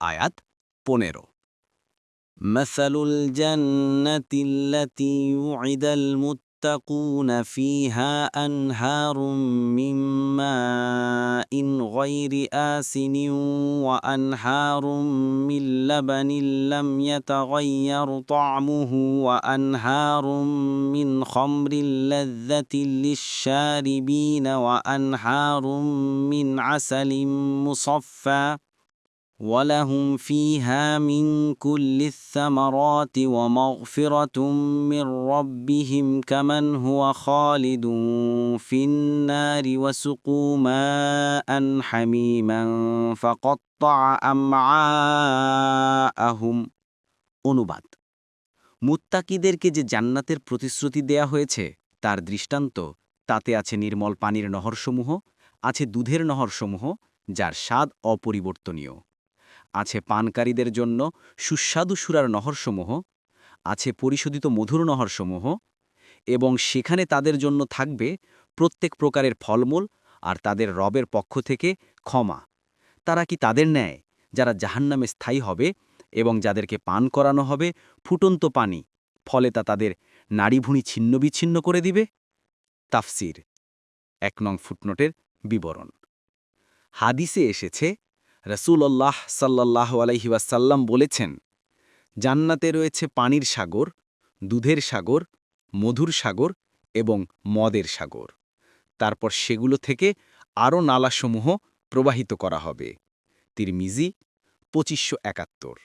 আয়াত 15 مثل الجنة التي وعد المتقون فيها أنهار من ماء غير آسن وأنهار من لبن لم يتغير طعمه وأنهار من خمر لذة للشاربين وأنهار من عسل مصفى ولهم فيها من كل الثمرات ومغفرة من ربهم كمن هو خالد في النار وسقوا ماء حميما فقطع أمعاءهم অনুবাদ মুত্তাকিদেরকে যে জান্নাতের প্রতিশ্রুতি দেয়া হয়েছে তার দৃষ্টান্ত তাতে আছে নির্মল পানির নহরসমূহ, আছে দুধের নহরসমূহ যার স্বাদ অপরিবর্তনীয়, আছে পানকারীদের জন্য সুস্বাদু সুরার নহরসমূহ, আছে পরিশোধিত মধুর নহরসমূহ, এবং সেখানে তাদের জন্য থাকবে প্রত্যেক প্রকারের ফলমূল আর তাদের রবের পক্ষ থেকে ক্ষমা। তারা কি তাদের ন্যায় যারা জাহান্নামে স্থায়ী হবে এবং যাদেরকে পান করানো হবে ফুটন্ত পানি, ফলে তা তাদের নাড়িভুঁড়ি ছিন্নবিচ্ছিন্ন করে দিবে? তাফসির 1 নং ফুটনোটের বিবরণ। হাদিসে এসেছে রাসূলুল্লাহ সাল্লাল্লাহু আলাইহি ওয়াসাল্লাম বলেছেন, জান্নাতে রয়েছে পানির সাগর, দুধের সাগর, মধুর সাগর এবং মদের সাগর। তারপর সেগুলো থেকে আরও নালাসমূহ প্রবাহিত করা হবে। তিরমিজি 2571।